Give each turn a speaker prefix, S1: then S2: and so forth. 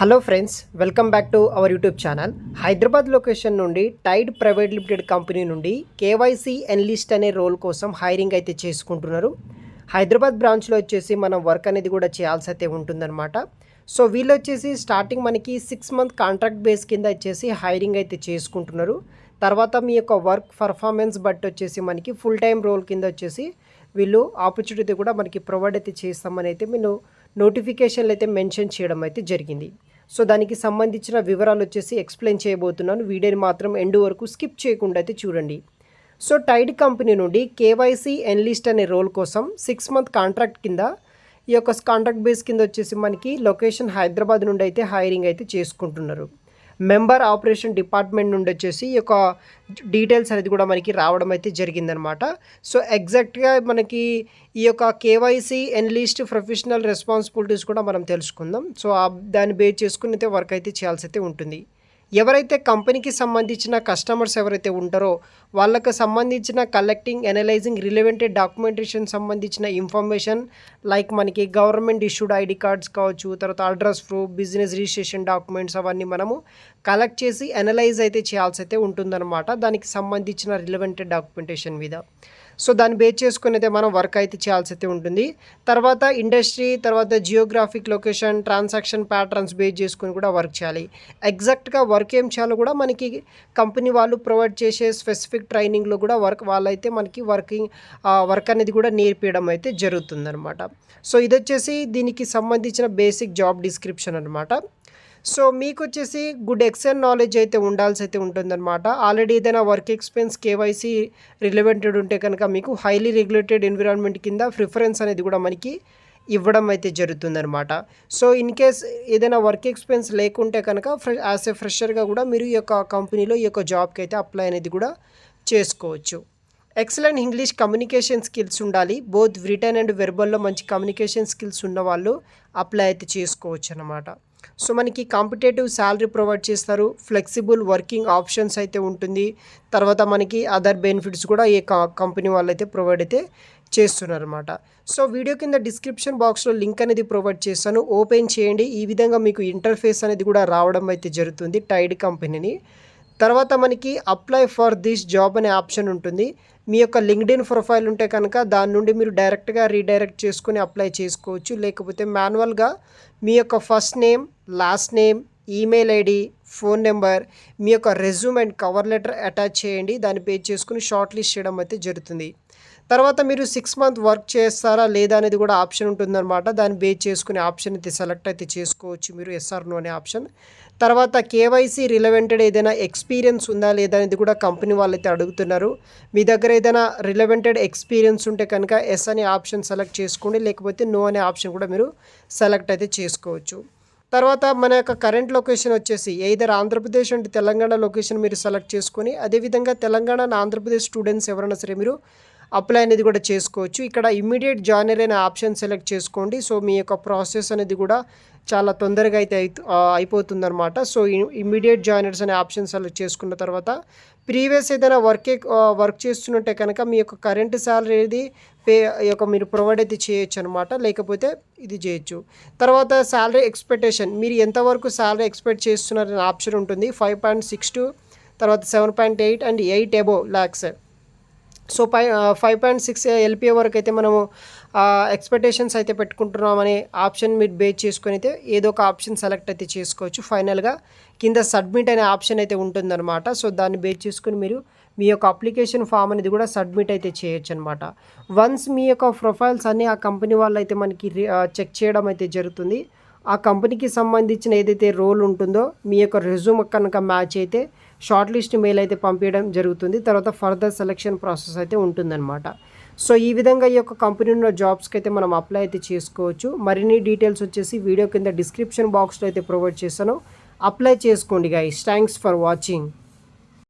S1: Hello friends, welcome back to our YouTube channel. Hyderabad location నుండి Tide private limited company నుండి KYC enlist అనే role కోసం hiring అయితే చేసుకుంటున్నారు. హైదరాబాద్ బ్రాంచ్లో వచ్చేసి మనం వర్క్ అనేది కూడా చేయాల్సి అయితే ఉంటుందన్నమాట. సో వీళ్ళు వచ్చేసి స్టార్టింగ్ మనకి 6 మంత్ కాంట్రాక్ట్ బేస్ కింద వచ్చేసి హైరింగ్ అయితే చేసుకుంటున్నారు. తర్వాత మీ యొక్క వర్క్ పర్ఫార్మెన్స్ బట్టి వచ్చేసి మనకి ఫుల్ టైం రోల్ కింద వచ్చేసి వీళ్ళు ఆపర్చునిటీ కూడా మనకి ప్రొవైడ్ అయితే చేస్తామని అయితే మీరు నోటిఫికేషన్లు అయితే మెన్షన్ చేయడం అయితే జరిగింది. సో దానికి సంబంధించిన వివరాలు వచ్చేసి ఎక్స్ప్లెయిన్ చేయబోతున్నాను. వీడియోని మాత్రం ఎండ్ వరకు స్కిప్ చేయకుండా అయితే చూడండి. సో టైడ్ కంపెనీ నుండి కేవైసీ ఎన్లిస్ట్ అనే రోల్ కోసం 6 మంత్ కాంట్రాక్ట్ కింద ఈ యొక్క కాంట్రాక్ట్ బేస్ కింద వచ్చేసి మనకి లొకేషన్ హైదరాబాద్ నుండి అయితే హైరింగ్ అయితే చేసుకుంటున్నారు. మెంబర్ ఆపరేషన్ డిపార్ట్మెంట్ నుండి వచ్చేసి ఈ యొక్క డీటెయిల్స్ అనేది కూడా మనకి రావడం అయితే జరిగిందనమాట. సో ఎగ్జాక్ట్గా మనకి ఈ యొక్క కేవైసీ ఎన్లిస్ట్ ప్రొఫెషనల్ రెస్పాన్సిబిలిటీస్ కూడా మనం తెలుసుకుందాం. సో దాన్ని బేస్ చేసుకుని అయితే వర్క్ అయితే చేయాల్సి అయితే ఉంటుంది. ఎవరైతే కంపెనీకి సంబంధించిన కస్టమర్స్ ఎవరైతే ఉంటారో వాళ్ళకి సంబంధించిన కలెక్టింగ్, అనలైజింగ్ రిలవెంట్ డాక్యుమెంటేషన్ సంబంధించిన ఇన్ఫర్మేషన్ లైక్ మనకి గవర్నమెంట్ ఇష్యూడ్ ఐడి కార్డ్స్ కావచ్చు, తర్వాత address proof, business registration documents అవన్నీ మనము కలెక్ట్ చేసి అనలైజ్ అయితే చేయాల్సి అయితే ఉంటుందన్నమాట దానికి సంబంధించిన రిలవెంట్ డాక్యుమెంటేషన్ మీద. సో దాన్ని బేస్ చేసుకుని అయితే మనం వర్క్ అయితే చేయాల్సి అయితే ఉంటుంది. తర్వాత ఇండస్ట్రీ, తర్వాత Geographic location, transaction patterns base చేసుకుని కూడా వర్క్ చేయాలి. ఎగ్జాక్ట్గా వర్క్ ఏం చేయాలో కూడా మనకి కంపెనీ వాళ్ళు ప్రొవైడ్ చేసే స్పెసిఫిక్ ట్రైనింగ్లో కూడా వాళ్ళైతే మనకి వర్క్ అనేది కూడా నేర్పించడం అయితే జరుగుతుందన్నమాట. సో ఇది వచ్చేసి దీనికి సంబంధించిన బేసిక్ జాబ్ డిస్క్రిప్షన్ అనమాట. సో మీకు వచ్చేసి గుడ్ ఎక్సెల్ నాలెడ్జ్ అయితే ఉండాల్సి అయితే ఉంటుందన్నమాట. ఆల్రెడీ ఏదైనా వర్క్ ఎక్స్పీరియన్స్ కేవైసీ రిలవెంటెడ్ ఉంటే కనుక మీకు హైలీ రెగ్యులేటెడ్ ఎన్విరాన్మెంట్ కింద ప్రిఫరెన్స్ అనేది కూడా మనకి ఇవ్వడం అయితే జరుగుతుందన్నమాట. సో ఇన్ కేస్ ఏదైనా వర్క్ ఎక్స్పీరియన్స్ లేకుంటే కనుక యాజ్ ఏ ఫ్రెషర్గా కూడా మీరు ఈ యొక్క కంపెనీలో ఈ యొక్క జాబ్కి అయితే అప్లై అనేది కూడా చేసుకోవచ్చు. ఎక్సలెంట్ ఇంగ్లీష్ కమ్యూనికేషన్ స్కిల్స్ ఉండాలి. బోత్ రిటర్న్ అండ్ వెర్బల్లో మంచి కమ్యూనికేషన్ స్కిల్స్ ఉన్న వాళ్ళు అప్లై అయితే చేసుకోవచ్చు అన్నమాట. సో మనకి కాంపిటేటివ్ శాలరీ ప్రొవైడ్ చేస్తారు. ఫ్లెక్సిబుల్ వర్కింగ్ ఆప్షన్స్ అయితే ఉంటుంది. తర్వాత మనకి అదర్ బెనిఫిట్స్ కూడా ఈ కంపెనీ వాళ్ళు అయితే ప్రొవైడ్ అయితే చేస్తున్నారు అనమాట. సో వీడియో కింద డిస్క్రిప్షన్ బాక్స్లో లింక్ అనేది ప్రొవైడ్ చేస్తాను, ఓపెన్ చేయండి. ఈ విధంగా మీకు ఇంటర్ఫేస్ అనేది కూడా రావడం అయితే జరుగుతుంది టైడ్ కంపెనీని. తర్వాత మనకి అప్లై ఫర్ దిస్ జాబ్ అనే ఆప్షన్ ఉంటుంది. మీ యొక్క లింక్డ్ఇన్ ప్రొఫైల్ ఉంటే కనుక దాని నుండి మీరు డైరెక్ట్గా రీడైరెక్ట్ చేసుకుని అప్లై చేసుకోవచ్చు. లేకపోతే మాన్యువల్గా మీ యొక్క first name, last name, email ID, phone number, మీ యొక్క resume and cover letter attach చేయండి. దాన్ని పేజ్ చేసుకుని షార్ట్ లిస్ట్ చేయడం అయితే జరుగుతుంది. తర్వాత మీరు 6 మంత్ వర్క్ చేస్తారా లేదా అనేది కూడా ఆప్షన్ ఉంటుందన్నమాట. దాన్ని బేస్ చేసుకునే ఆప్షన్ అయితే సెలెక్ట్ అయితే చేసుకోవచ్చు మీరు, ఎస్ఆర్ నో అనే ఆప్షన్. తర్వాత కేవైసీ రిలవెంటెడ్ ఏదైనా ఎక్స్పీరియన్స్ ఉందా లేదా అనేది కూడా కంపెనీ వాళ్ళు అయితే అడుగుతున్నారు. మీ దగ్గర ఏదైనా రిలవెంటెడ్ ఎక్స్పీరియన్స్ ఉంటే కనుక ఎస్ అనే ఆప్షన్ సెలెక్ట్ చేసుకోండి, లేకపోతే నో అనే ఆప్షన్ కూడా మీరు సెలెక్ట్ అయితే చేసుకోవచ్చు. తర్వాత మన యొక్క కరెంట్ లొకేషన్ వచ్చేసి either Andhra Pradesh and Telangana location మీరు సెలెక్ట్ చేసుకొని, అదేవిధంగా తెలంగాణ అండ్ ఆంధ్రప్రదేశ్ స్టూడెంట్స్ ఎవరైనా సరే మీరు అప్లై అనేది కూడా చేసుకోవచ్చు. ఇక్కడ ఇమ్మీడియట్ జాయినర్ అనే ఆప్షన్ సెలెక్ట్ చేసుకోండి. సో మీ యొక్క ప్రాసెస్ అనేది కూడా చాలా తొందరగా అయితే అయిపోతుందన్నమాట. సో ఇమ్మీడియట్ జాయినర్స్ అనే ఆప్షన్ సెలెక్ట్ చేసుకున్న తర్వాత ప్రీవియస్ ఏదైనా వర్క్ చేస్తున్నట్టే కనుక మీ యొక్క కరెంట్ శాలరీ అనేది మీరు ప్రొవైడ్ అయితే చేయొచ్చు అనమాట, లేకపోతే ఇది చేయొచ్చు. తర్వాత శాలరీ ఎక్స్పెక్టేషన్, మీరు ఎంతవరకు శాలరీ ఎక్స్పెక్ట్ చేస్తున్నారనే ఆప్షన్ ఉంటుంది. 5.62, తర్వాత 7.8 and 8 above lakhs. So 5.6 LPA వరకు అయితే మనము ఎక్స్పెక్టేషన్స్ అయితే పెట్టుకుంటున్నామనే ఆప్షన్ మీరు బేస్ చేసుకొని అయితే ఏదో ఒక ఆప్షన్ సెలెక్ట్ అయితే చేసుకోవచ్చు. ఫైనల్గా కింద సబ్మిట్ అనే ఆప్షన్ అయితే ఉంటుందన్నమాట. సో దాన్ని బేస్ చేసుకుని మీరు మీ యొక్క అప్లికేషన్ ఫామ్ అనేది కూడా సబ్మిట్ అయితే చేయొచ్చు అనమాట. వన్స్ మీ యొక్క ప్రొఫైల్స్ అన్నీ ఆ కంపెనీ వాళ్ళు అయితే మనకి చెక్ చేయడం అయితే జరుగుతుంది. ఆ కంపెనీకి సంబంధించిన ఏదైతే రోల్ ఉంటుందో మీ యొక్క రెజ్యూమ్ కనుక మ్యాచ్ అయితే షార్ట్ లిస్ట్ మెయిల్ అయితే పంపించడం జరుగుతుంది. తర్వాత ఫర్దర్ సెలెక్షన్ ప్రాసెస్ అయితే ఉంటుందన్నమాట. సో ఈ విధంగా ఈ యొక్క కంపెనీ ఉన్న జాబ్స్కి అయితే మనం అప్లై అయితే చేసుకోవచ్చు. మరిన్ని డీటెయిల్స్ వచ్చేసి వీడియో కింద డిస్క్రిప్షన్ బాక్స్లో అయితే ప్రొవైడ్ చేస్తాను, అప్లై చేసుకోండి గైస్. Thanks for watching.